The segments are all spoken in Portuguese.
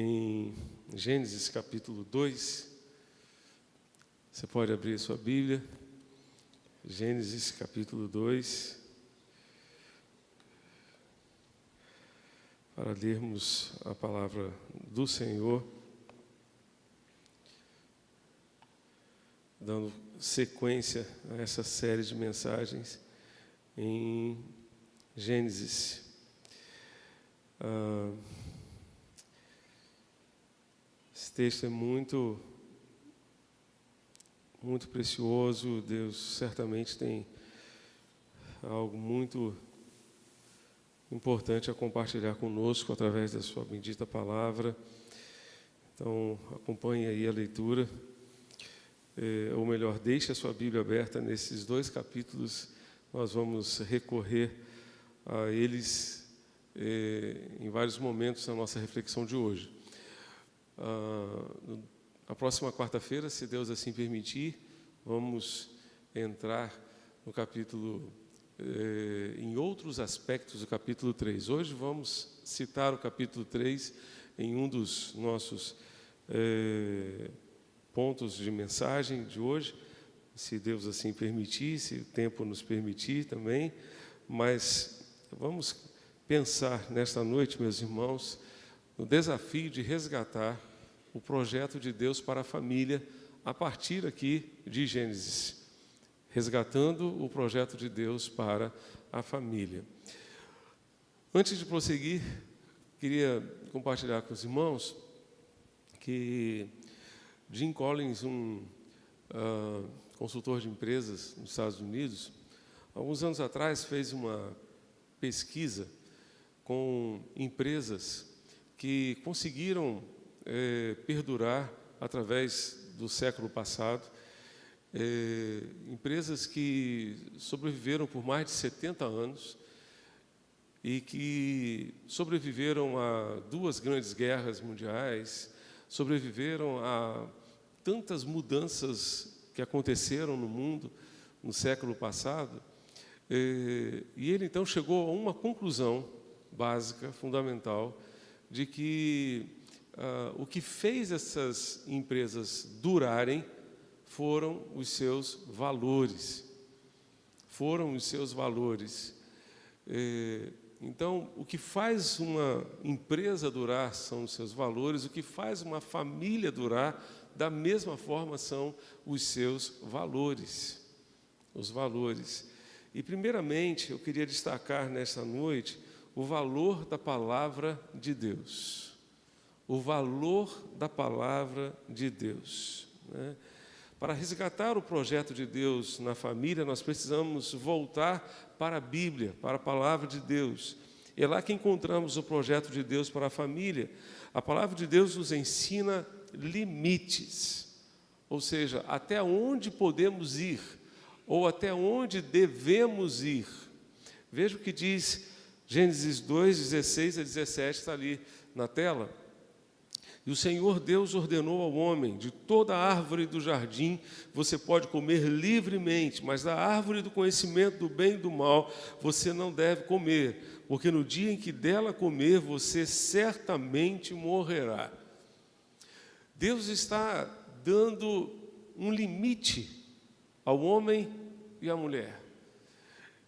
em Gênesis capítulo 2. Você pode abrir a sua Bíblia. Gênesis capítulo 2. Para lermos a palavra do Senhor, dando sequência a essa série de mensagens em Gênesis. Esse texto é muito precioso. Deus certamente tem algo muito importante a compartilhar conosco através da sua bendita palavra. Então, acompanhe aí a leitura, ou melhor, deixe a sua Bíblia aberta nesses dois capítulos. Nós vamos recorrer a eles em vários momentos da nossa reflexão de hoje. Na próxima quarta-feira, se Deus assim permitir, vamos entrar no capítulo, em outros aspectos do capítulo 3. Hoje vamos citar o capítulo 3 em um dos nossos pontos de mensagem de hoje, se Deus assim permitir, se o tempo nos permitir também. Mas vamos pensar nesta noite, meus irmãos, no desafio de resgatar o projeto de Deus para a família a partir aqui de Gênesis. Resgatando o projeto de Deus para a família. Antes de prosseguir, queria compartilhar com os irmãos que Jim Collins, um consultor de empresas nos Estados Unidos, alguns anos atrás fez uma pesquisa com empresas que conseguiram perdurar através do século passado, empresas que sobreviveram por mais de 70 anos e que sobreviveram a duas grandes guerras mundiais, sobreviveram a tantas mudanças que aconteceram no mundo no século passado. E ele então chegou a uma conclusão básica, fundamental, de que o que fez essas empresas durarem foram os seus valores. Foram os seus valores. Então, o que faz uma empresa durar são os seus valores, o que faz uma família durar, da mesma forma, são os seus valores. Os valores. E, primeiramente, eu queria destacar nesta noite o valor da palavra de Deus. O valor da palavra de Deus, né? Para resgatar o projeto de Deus na família, nós precisamos voltar para a Bíblia, para a palavra de Deus. É lá que encontramos o projeto de Deus para a família. A palavra de Deus nos ensina limites, ou seja, até onde podemos ir, ou até onde devemos ir. Veja o que diz Gênesis 2, 16 a 17, está ali na tela. E o Senhor Deus ordenou ao homem: de toda árvore do jardim você pode comer livremente, mas da árvore do conhecimento do bem e do mal você não deve comer, porque no dia em que dela comer você certamente morrerá. Deus está dando um limite ao homem e à mulher.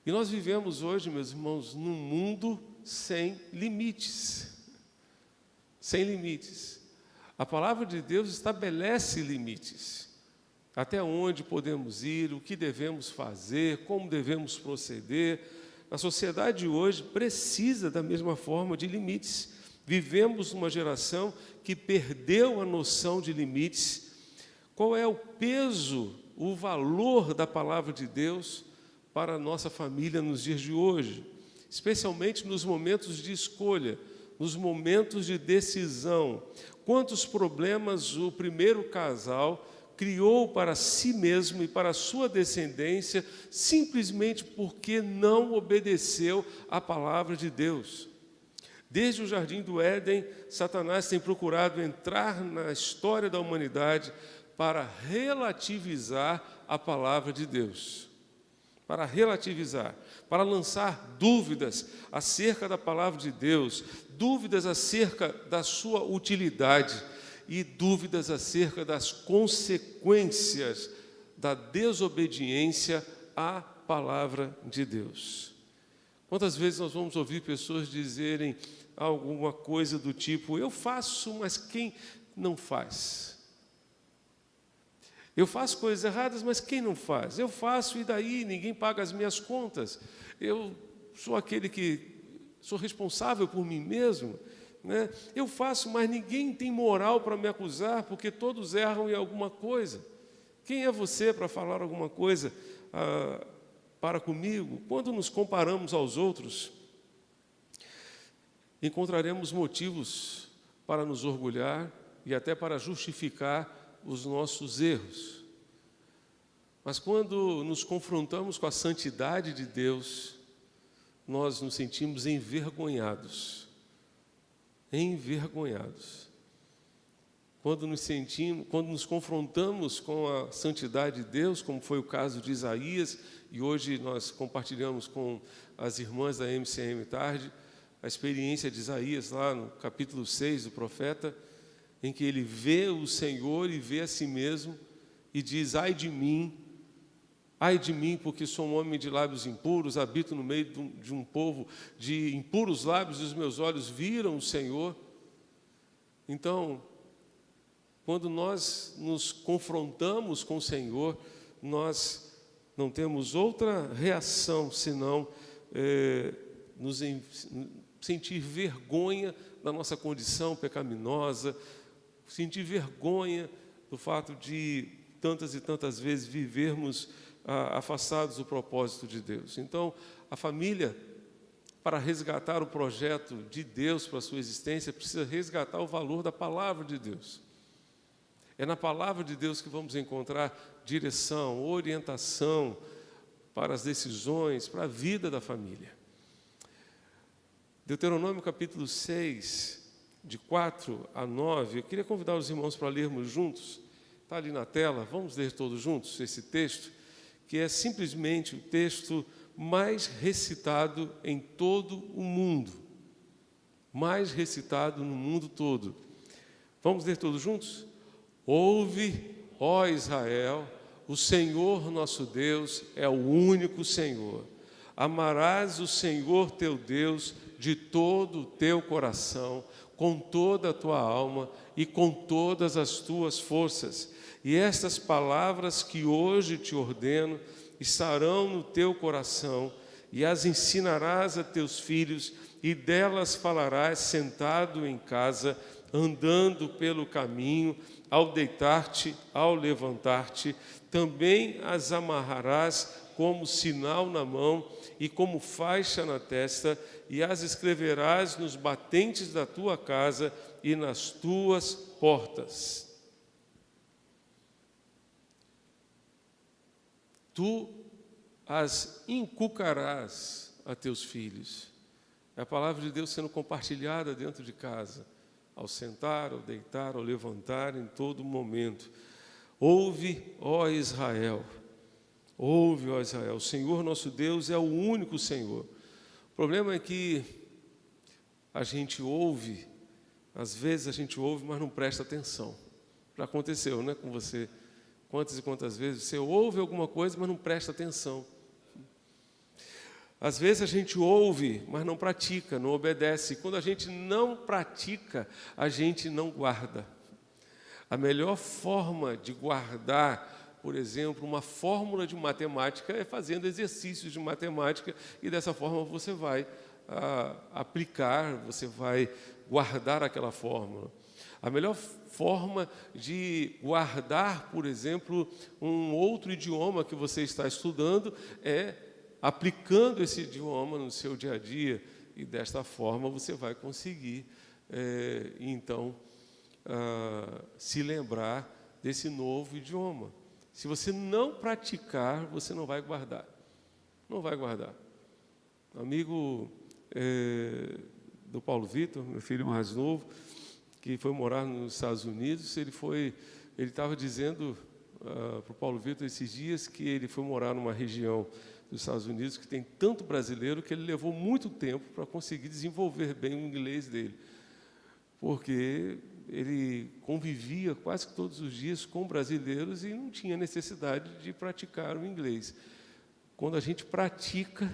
E nós vivemos hoje, meus irmãos, num mundo sem limites. Sem limites. A palavra de Deus estabelece limites. Até onde podemos ir, o que devemos fazer, como devemos proceder. A sociedade de hoje precisa da mesma forma de limites. Vivemos numa geração que perdeu a noção de limites. Qual é o peso, o valor da palavra de Deus para a nossa família nos dias de hoje? Especialmente nos momentos de escolha, nos momentos de decisão. Quantos problemas o primeiro casal criou para si mesmo e para a sua descendência, simplesmente porque não obedeceu à palavra de Deus. Desde o jardim do Éden, Satanás tem procurado entrar na história da humanidade para relativizar a palavra de Deus. para relativizar, para lançar dúvidas acerca da palavra de Deus, dúvidas acerca da sua utilidade e dúvidas acerca das consequências da desobediência à palavra de Deus. Quantas vezes nós vamos ouvir pessoas dizerem alguma coisa do tipo: eu faço, mas quem não faz? Eu faço coisas erradas, mas quem não faz? Eu faço e daí ninguém paga as minhas contas. Eu sou aquele que sou responsável por mim mesmo, né? Eu faço, mas ninguém tem moral para me acusar, porque todos erram em alguma coisa. Quem é você para falar alguma coisa para comigo? Quando nos comparamos aos outros, encontraremos motivos para nos orgulhar e até para justificar os nossos erros. Mas quando nos confrontamos com a santidade de Deus, nós nos sentimos envergonhados. Envergonhados. Quando nos confrontamos com a santidade de Deus, como foi o caso de Isaías, e hoje nós compartilhamos com as irmãs da MCM Tarde, a experiência de Isaías lá no capítulo 6 do profeta, em que ele vê o Senhor e vê a si mesmo e diz: ai de mim, porque sou um homem de lábios impuros, habito no meio de um povo de impuros lábios, e os meus olhos viram o Senhor. Então, quando nós nos confrontamos com o Senhor, nós não temos outra reação senão sentir vergonha da nossa condição pecaminosa, sentir vergonha do fato de tantas e tantas vezes vivermos afastados do propósito de Deus. Então, a família, para resgatar o projeto de Deus para a sua existência, precisa resgatar o valor da palavra de Deus. É na palavra de Deus que vamos encontrar direção, orientação para as decisões, para a vida da família. Deuteronômio capítulo 6, de 4 a 9, eu queria convidar os irmãos para lermos juntos, está ali na tela, vamos ler todos juntos esse texto, que é simplesmente o texto mais recitado em todo o mundo, mais recitado no mundo todo. Vamos ler todos juntos? Ouve, ó Israel, o Senhor nosso Deus é o único Senhor. Amarás o Senhor teu Deus de todo o teu coração, com toda a tua alma e com todas as tuas forças. E estas palavras que hoje te ordeno estarão no teu coração, e as ensinarás a teus filhos, e delas falarás sentado em casa, andando pelo caminho, ao deitar-te, ao levantar-te. Também as amarrarás como sinal na mão e como faixa na testa, e as escreverás nos batentes da tua casa e nas tuas portas. Tu as inculcarás a teus filhos. É a palavra de Deus sendo compartilhada dentro de casa, ao sentar, ao deitar, ao levantar, em todo momento. Ouve, ó Israel, ouve, ó Israel, o Senhor nosso Deus é o único Senhor. O problema é que a gente ouve, às vezes a gente ouve, mas não presta atenção. Já aconteceu, né, com você? Quantas e quantas vezes você ouve alguma coisa, mas não presta atenção. Às vezes a gente ouve, mas não pratica, não obedece. Quando a gente não pratica, a gente não guarda. A melhor forma de guardar, por exemplo, uma fórmula de matemática é fazendo exercícios de matemática, e dessa forma você vai aplicar, você vai guardar aquela fórmula. A melhor forma de guardar, por exemplo, um outro idioma que você está estudando é aplicando esse idioma no seu dia a dia, e desta forma você vai conseguir, então, se lembrar desse novo idioma. Se você não praticar, você não vai guardar. Não vai guardar. Amigo do Paulo Vitor, meu filho mais novo, que foi morar nos Estados Unidos, ele estava dizendo para o Paulo Vitor esses dias que ele foi morar numa região dos Estados Unidos, que tem tanto brasileiro que ele levou muito tempo para conseguir desenvolver bem o inglês dele, porque ele convivia quase que todos os dias com brasileiros e não tinha necessidade de praticar o inglês. Quando a gente pratica,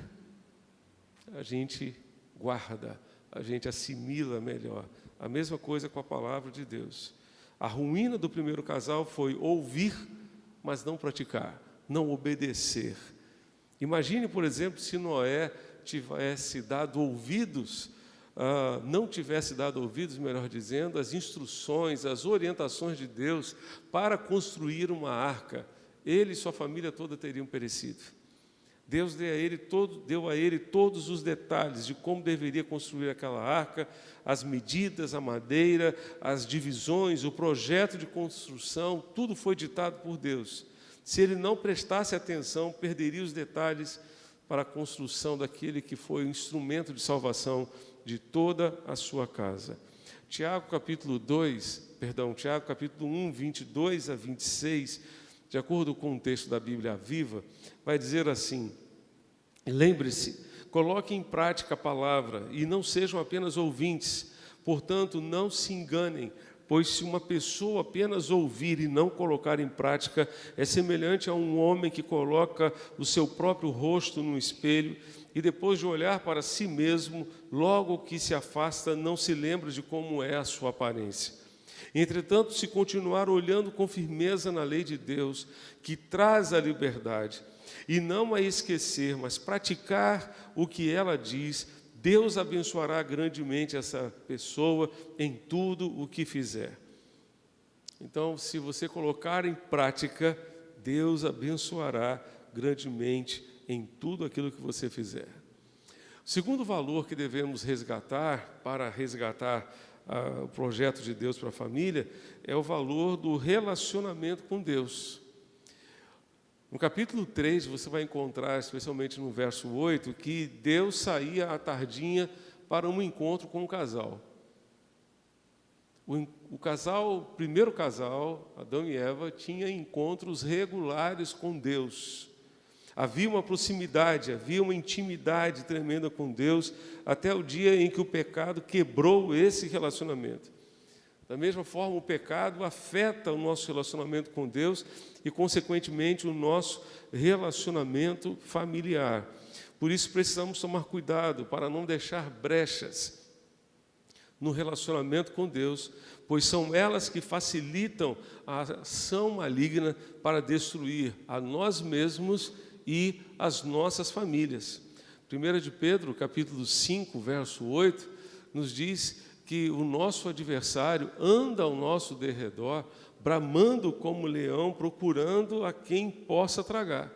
a gente guarda, a gente assimila melhor. A mesma coisa com a palavra de Deus. A ruína do primeiro casal foi ouvir, mas não praticar, não obedecer. Imagine, por exemplo, se Noé tivesse dado ouvidos, não tivesse dado ouvidos, melhor dizendo, às instruções, às orientações de Deus para construir uma arca. Ele e sua família toda teriam perecido. Deus deu a ele todos os detalhes de como deveria construir aquela arca, as medidas, a madeira, as divisões, o projeto de construção, tudo foi ditado por Deus. Se ele não prestasse atenção, perderia os detalhes para a construção daquele que foi o instrumento de salvação de toda a sua casa. Tiago capítulo 1, 22 a 26, de acordo com o texto da Bíblia Viva, vai dizer assim: lembre-se, coloque em prática a palavra e não sejam apenas ouvintes. Portanto, não se enganem, pois se uma pessoa apenas ouvir e não colocar em prática, é semelhante a um homem que coloca o seu próprio rosto no espelho e depois de olhar para si mesmo, logo que se afasta, não se lembra de como é a sua aparência. Entretanto, se continuar olhando com firmeza na lei de Deus, que traz a liberdade, e não a esquecer, mas praticar o que ela diz, Deus abençoará grandemente essa pessoa em tudo o que fizer. Então, se você colocar em prática, Deus abençoará grandemente em tudo aquilo que você fizer. O segundo valor que devemos resgatar, para resgatar o projeto de Deus para a família, é o valor do relacionamento com Deus. No capítulo 3, você vai encontrar, especialmente no verso 8, que Deus saía à tardinha para um encontro com um casal. O primeiro casal, Adão e Eva, tinha encontros regulares com Deus. Havia uma proximidade, havia uma intimidade tremenda com Deus, até o dia em que o pecado quebrou esse relacionamento. Da mesma forma, o pecado afeta o nosso relacionamento com Deus e, consequentemente, o nosso relacionamento familiar. Por isso, precisamos tomar cuidado para não deixar brechas no relacionamento com Deus, pois são elas que facilitam a ação maligna para destruir a nós mesmos e as nossas famílias. 1 de Pedro, capítulo 5, verso 8, nos diz que o nosso adversário anda ao nosso derredor, bramando como leão, procurando a quem possa tragar.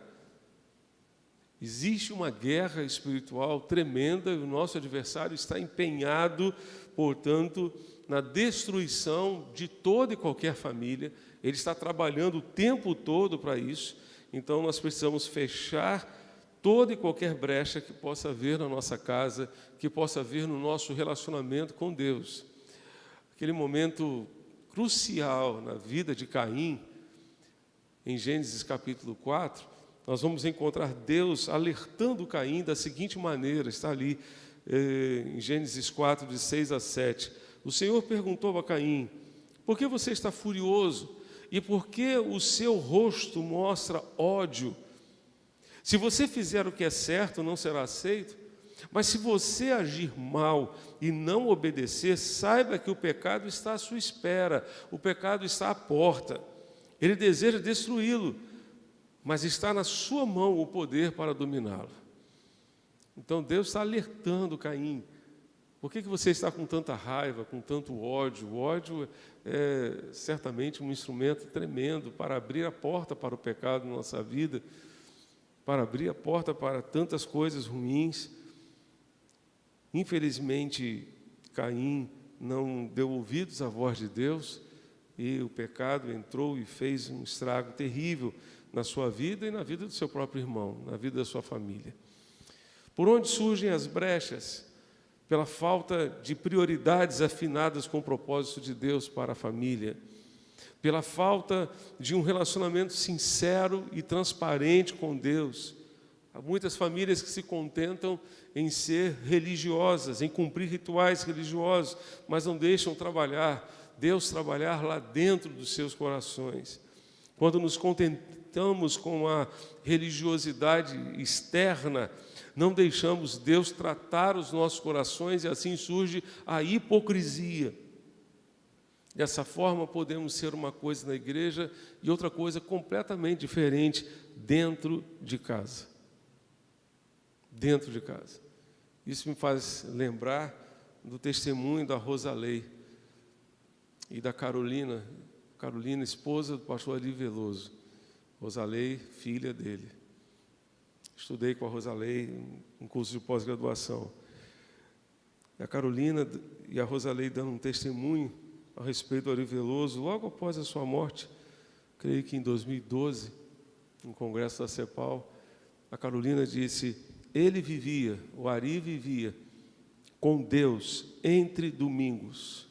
Existe uma guerra espiritual tremenda e o nosso adversário está empenhado, portanto, na destruição de toda e qualquer família. Ele está trabalhando o tempo todo para isso. Então, nós precisamos fechar toda e qualquer brecha que possa haver na nossa casa, que possa haver no nosso relacionamento com Deus. Aquele momento crucial na vida de Caim, em Gênesis capítulo 4, nós vamos encontrar Deus alertando Caim da seguinte maneira, está ali em Gênesis 4, de 6 a 7. O Senhor perguntou a Caim: por que você está furioso? E por que o seu rosto mostra ódio? Se você fizer o que é certo, não será aceito. Mas se você agir mal e não obedecer, saiba que o pecado está à sua espera, o pecado está à porta. Ele deseja destruí-lo, mas está na sua mão o poder para dominá-lo. Então Deus está alertando Caim. Por que você está com tanta raiva, com tanto ódio? O ódio é certamente um instrumento tremendo para abrir a porta para o pecado na nossa vida, para abrir a porta para tantas coisas ruins. Infelizmente, Caim não deu ouvidos à voz de Deus e o pecado entrou e fez um estrago terrível na sua vida e na vida do seu próprio irmão, na vida da sua família. Por onde surgem as brechas? Pela falta de prioridades afinadas com o propósito de Deus para a família, pela falta de um relacionamento sincero e transparente com Deus, Há muitas famílias que se contentam em ser religiosas, em cumprir rituais religiosos, mas não deixam Deus trabalhar lá dentro dos seus corações. Quando nos contentamos com a religiosidade externa, não deixamos Deus tratar os nossos corações e assim surge a hipocrisia. Dessa forma, podemos ser uma coisa na igreja e outra coisa completamente diferente dentro de casa. Dentro de casa. Isso me faz lembrar do testemunho da Rosalei e da Carolina, esposa do pastor Ari Veloso. Rosalei, filha dele. Estudei com a Rosalei um curso de pós-graduação. A Carolina e a Rosalei dando um testemunho a respeito do Ari Veloso, logo após a sua morte, creio que em 2012, no congresso da CEPAL, a Carolina disse: o Ari vivia com Deus entre domingos,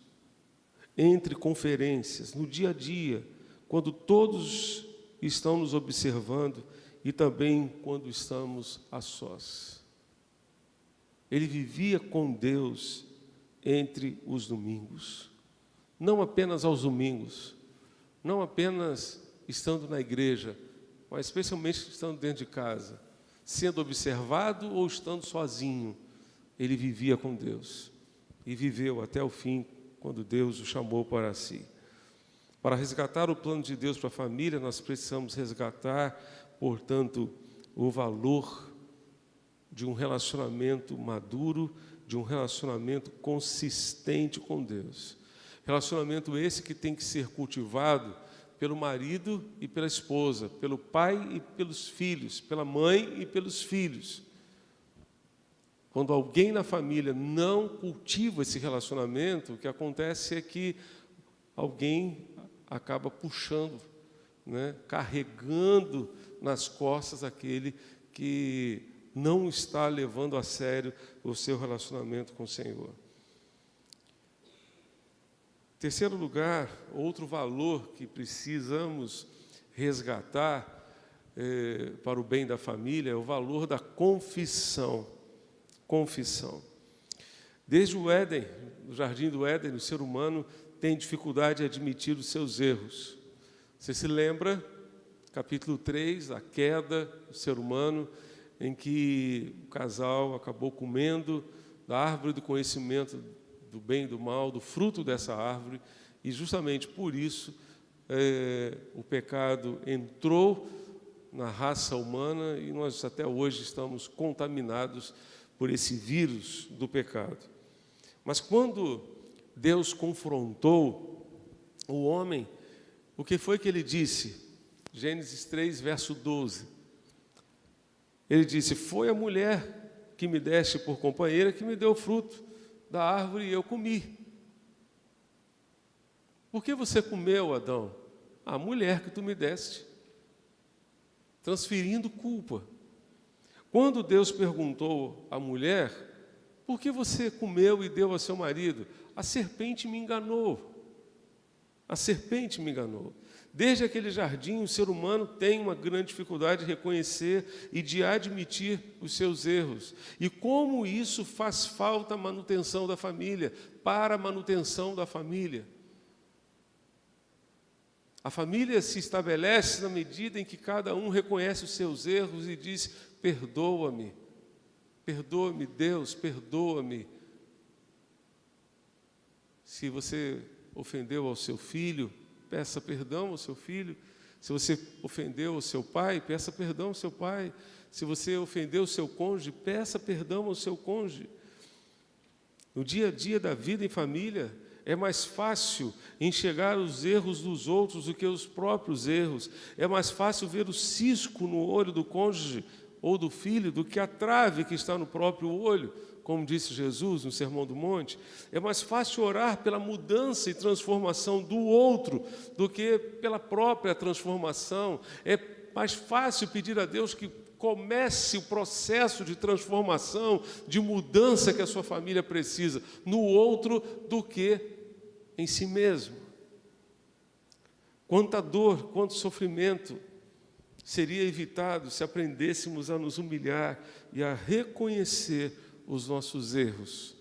entre conferências, no dia a dia, quando todos estão nos observando e também quando estamos a sós. Ele vivia com Deus entre os domingos. Não apenas aos domingos, não apenas estando na igreja, mas especialmente estando dentro de casa, sendo observado ou estando sozinho, ele vivia com Deus e viveu até o fim, quando Deus o chamou para si. Para resgatar o plano de Deus para a família, nós precisamos resgatar, portanto, o valor de um relacionamento maduro, de um relacionamento consistente com Deus. Relacionamento esse que tem que ser cultivado pelo marido e pela esposa, pelo pai e pelos filhos, pela mãe e pelos filhos. Quando alguém na família não cultiva esse relacionamento, o que acontece é que alguém acaba puxando, carregando nas costas aquele que não está levando a sério o seu relacionamento com o Senhor. Terceiro lugar, outro valor que precisamos resgatar para o bem da família é o valor da confissão. Confissão. Desde o Éden, no jardim do Éden, o ser humano tem dificuldade em admitir os seus erros. Você se lembra, capítulo 3, a queda do ser humano, em que o casal acabou comendo da árvore do conhecimento do bem e do mal, do fruto dessa árvore, e justamente por isso o pecado entrou na raça humana e nós até hoje estamos contaminados por esse vírus do pecado. Mas quando Deus confrontou o homem, o que foi que ele disse? Gênesis 3, verso 12. Ele disse: foi a mulher que me deste por companheira que me deu o fruto da árvore e eu comi. Por que você comeu, Adão? A mulher que tu me deste. Transferindo culpa. Quando Deus perguntou à mulher: por que você comeu e deu a seu marido? A serpente me enganou. A serpente me enganou. Desde aquele jardim, o ser humano tem uma grande dificuldade de reconhecer e de admitir os seus erros. E como isso faz falta à manutenção da família, para a manutenção da família. A família se estabelece na medida em que cada um reconhece os seus erros e diz: perdoa-me, perdoa-me, Deus, perdoa-me. Se você ofendeu ao seu filho, peça perdão ao seu filho. Se você ofendeu o seu pai, peça perdão ao seu pai. Se você ofendeu o seu cônjuge, peça perdão ao seu cônjuge. No dia a dia da vida em família, é mais fácil enxergar os erros dos outros do que os próprios erros. É mais fácil ver o cisco no olho do cônjuge ou do filho do que a trave que está no próprio olho. Como disse Jesus no Sermão do Monte, é mais fácil orar pela mudança e transformação do outro do que pela própria transformação. É mais fácil pedir a Deus que comece o processo de transformação, de mudança que a sua família precisa no outro do que em si mesmo. Quanta dor, quanto sofrimento seria evitado se aprendêssemos a nos humilhar e a reconhecer os nossos erros,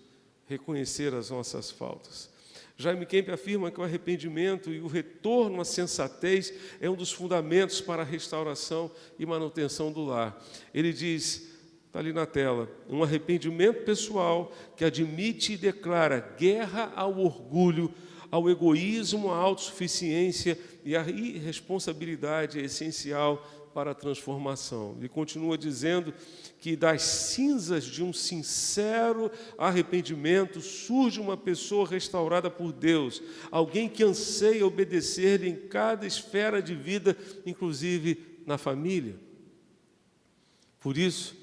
reconhecer as nossas faltas. Jaime Kemp afirma que o arrependimento e o retorno à sensatez é um dos fundamentos para a restauração e manutenção do lar. Ele diz, está ali na tela, um arrependimento pessoal que admite e declara guerra ao orgulho, ao egoísmo, à autossuficiência e à irresponsabilidade é essencial para a transformação. Ele continua dizendo que das cinzas de um sincero arrependimento surge uma pessoa restaurada por Deus, alguém que anseia obedecer-lhe em cada esfera de vida, inclusive na família. Por isso,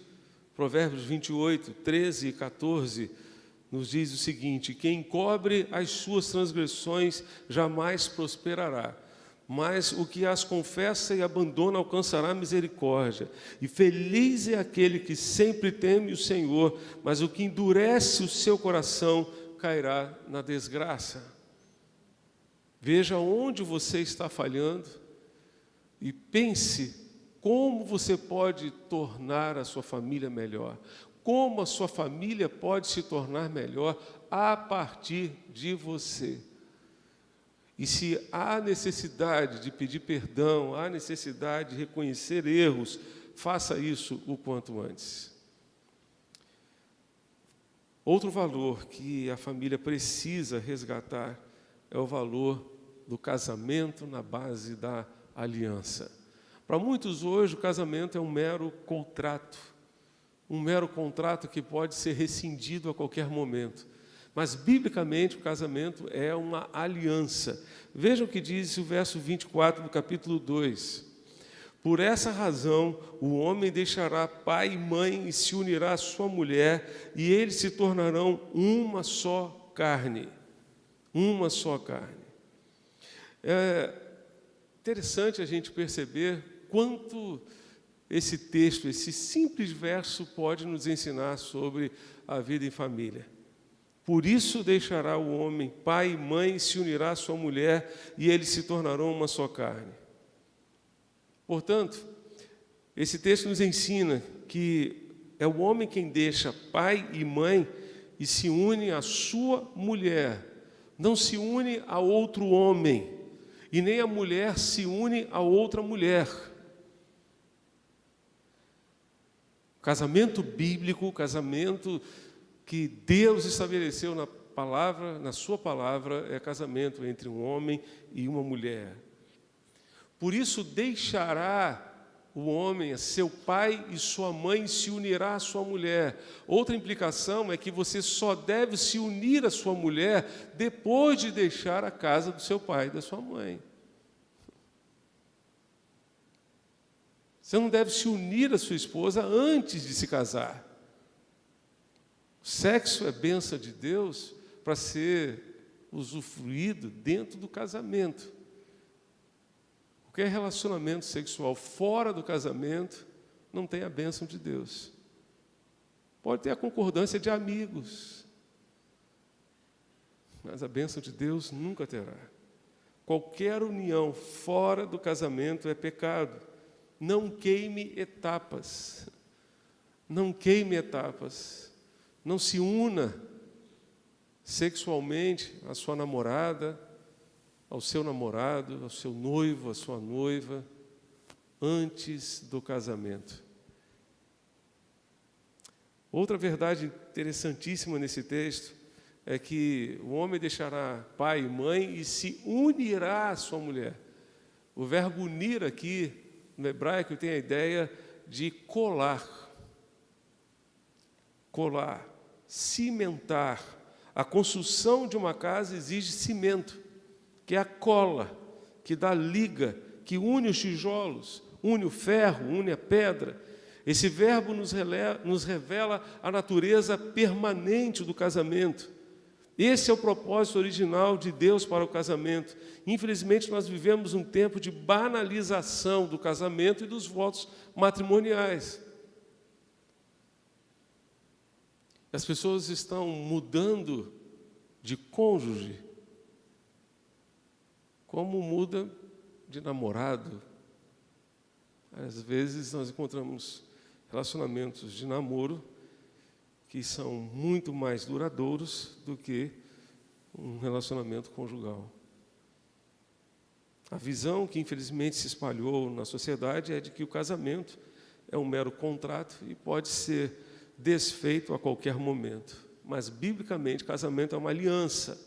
Provérbios 28, 13 e 14 nos diz o seguinte: quem encobre as suas transgressões jamais prosperará, mas o que as confessa e abandona alcançará misericórdia. E feliz é aquele que sempre teme o Senhor, mas o que endurece o seu coração cairá na desgraça. Veja onde você está falhando e pense como você pode tornar a sua família melhor, como a sua família pode se tornar melhor a partir de você. E se há necessidade de pedir perdão, há necessidade de reconhecer erros, faça isso o quanto antes. Outro valor que a família precisa resgatar é o valor do casamento na base da aliança. Para muitos hoje o casamento é um mero contrato que pode ser rescindido a qualquer momento. Mas, biblicamente, o casamento é uma aliança. Vejam o que diz o verso 24 do capítulo 2. Por essa razão, o homem deixará pai e mãe e se unirá à sua mulher, e eles se tornarão uma só carne. Uma só carne. É interessante a gente perceber quanto esse texto, esse simples verso, pode nos ensinar sobre a vida em família. Por isso deixará o homem pai e mãe e se unirá à sua mulher, e eles se tornarão uma só carne. Portanto, esse texto nos ensina que é o homem quem deixa pai e mãe e se une à sua mulher. Não se une a outro homem, e nem a mulher se une a outra mulher. O casamento bíblico, o casamento que Deus estabeleceu na palavra, na sua palavra, é casamento entre um homem e uma mulher. Por isso deixará o homem a seu pai e sua mãe e se unirá à sua mulher. Outra implicação é que você só deve se unir à sua mulher depois de deixar a casa do seu pai e da sua mãe. Você não deve se unir à sua esposa antes de se casar. Sexo é bênção de Deus para ser usufruído dentro do casamento. Qualquer relacionamento sexual fora do casamento não tem a bênção de Deus. Pode ter a concordância de amigos, mas a bênção de Deus nunca terá. Qualquer união fora do casamento é pecado. Não queime etapas. Não queime etapas. Não se una sexualmente à sua namorada, ao seu namorado, ao seu noivo, à sua noiva, antes do casamento. Outra verdade interessantíssima nesse texto é que o homem deixará pai e mãe e se unirá à sua mulher. O verbo unir aqui, no hebraico, tem a ideia de colar. Colar. Cimentar. A construção de uma casa exige cimento, que é a cola, que dá liga, que une os tijolos, une o ferro, une a pedra. Esse verbo nos revela a natureza permanente do casamento. Esse é o propósito original de Deus para o casamento. Infelizmente, nós vivemos um tempo de banalização do casamento e dos votos matrimoniais. As pessoas estão mudando de cônjuge como muda de namorado, Às vezes nós encontramos relacionamentos de namoro que são muito mais duradouros do que um relacionamento conjugal. A visão que infelizmente se espalhou na sociedade é de que o casamento é um mero contrato e pode ser desfeito a qualquer momento. Mas, biblicamente, casamento é uma aliança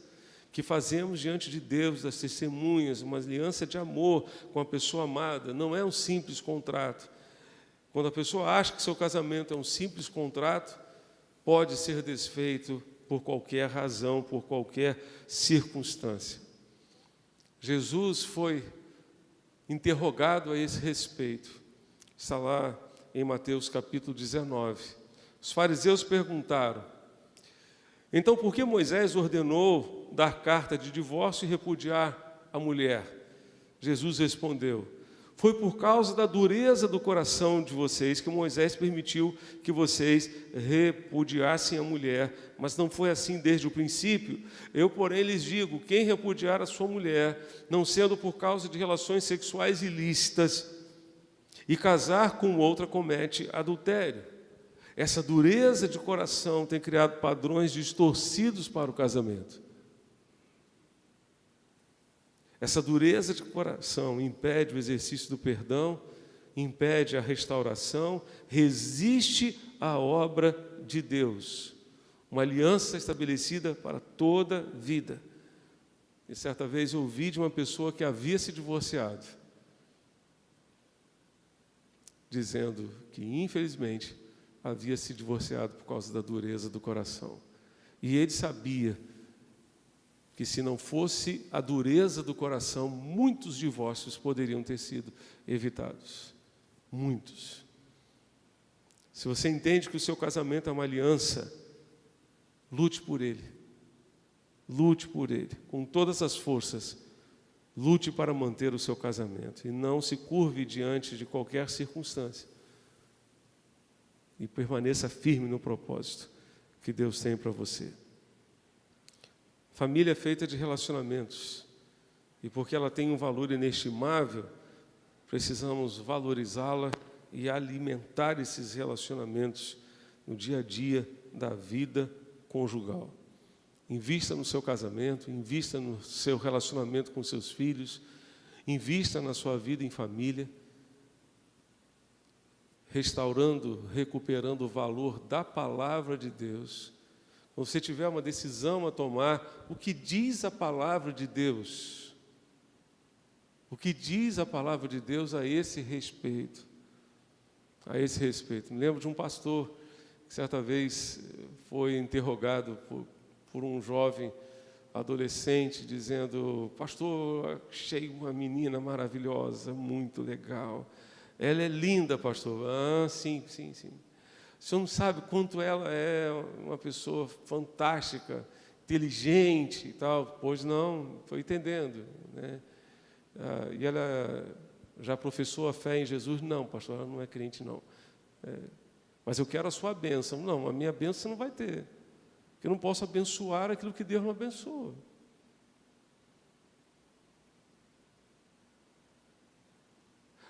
que fazemos diante de Deus, das testemunhas, uma aliança de amor com a pessoa amada. Não é um simples contrato. Quando a pessoa acha que seu casamento é um simples contrato, pode ser desfeito por qualquer razão, por qualquer circunstância. Jesus foi interrogado a esse respeito. Está lá em Mateus capítulo 19. Os fariseus perguntaram: então, por que Moisés ordenou dar carta de divórcio e repudiar a mulher? Jesus respondeu: foi por causa da dureza do coração de vocês que Moisés permitiu que vocês repudiassem a mulher, mas não foi assim desde o princípio. Eu, porém, lhes digo: quem repudiar a sua mulher, não sendo por causa de relações sexuais ilícitas, e casar com outra, comete adultério. Essa dureza de coração tem criado padrões distorcidos para o casamento. Essa dureza de coração impede o exercício do perdão, impede a restauração, resiste à obra de Deus. Uma aliança estabelecida para toda a vida. E certa vez eu ouvi de uma pessoa que havia se divorciado, dizendo que, infelizmente, havia se divorciado por causa da dureza do coração. E ele sabia que, se não fosse a dureza do coração, muitos divórcios poderiam ter sido evitados. Muitos. Se você entende que o seu casamento é uma aliança, lute por ele. Lute por ele, com todas as forças. Lute para manter o seu casamento e não se curve diante de qualquer circunstância. E permaneça firme no propósito que Deus tem para você. Família é feita de relacionamentos. E porque ela tem um valor inestimável, precisamos valorizá-la e alimentar esses relacionamentos no dia a dia da vida conjugal. Invista no seu casamento, invista no seu relacionamento com seus filhos, invista na sua vida em família, restaurando, recuperando o valor da palavra de Deus. Quando você tiver uma decisão a tomar, o que diz a palavra de Deus? O que diz a palavra de Deus a esse respeito? A esse respeito. Me lembro de um pastor que certa vez foi interrogado por um jovem adolescente, dizendo: pastor, achei uma menina maravilhosa, muito legal. Ela é linda, pastor. Ah, sim. O senhor não sabe quanto ela é uma pessoa fantástica, inteligente e tal. Pois não, estou entendendo, né? E ela já professou a fé em Jesus? Não, pastor, ela não é crente, não. Mas eu quero a sua bênção. Não, a minha bênção você não vai ter. Porque eu não posso abençoar aquilo que Deus não abençoa.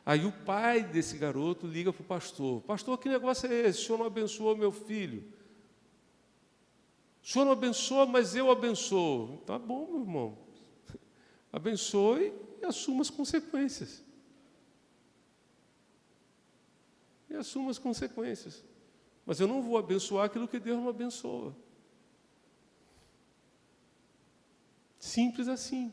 Aí o pai desse garoto liga para o pastor: pastor, que negócio é esse? O senhor não abençoou meu filho? O senhor não abençoa, mas eu abençoo. Tá bom, meu irmão. Abençoe e assuma as consequências. E assuma as consequências. Mas eu não vou abençoar aquilo que Deus não abençoa. Simples assim.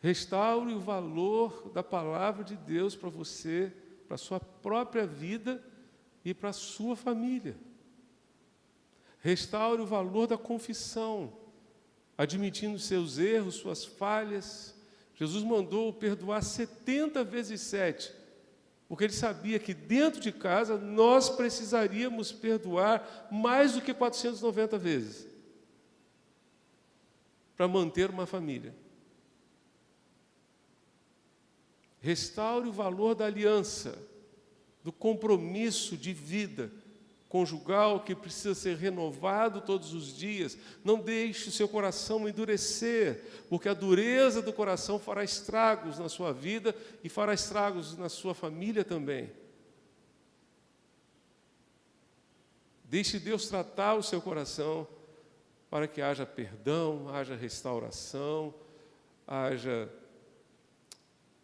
Restaure o valor da palavra de Deus para você, para a sua própria vida e para a sua família. Restaure o valor da confissão, admitindo seus erros, suas falhas. Jesus mandou perdoar 70 vezes 7, porque ele sabia que dentro de casa nós precisaríamos perdoar mais do que 490 vezes para manter uma família. Restaure o valor da aliança, do compromisso de vida conjugal que precisa ser renovado todos os dias. Não deixe o seu coração endurecer, porque a dureza do coração fará estragos na sua vida e fará estragos na sua família também. Deixe Deus tratar o seu coração para que haja perdão, haja restauração, haja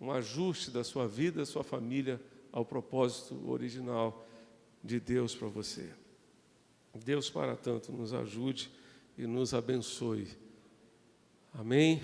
um ajuste da sua vida, da sua família ao propósito original de Deus para você. Deus, para tanto, nos ajude e nos abençoe. Amém?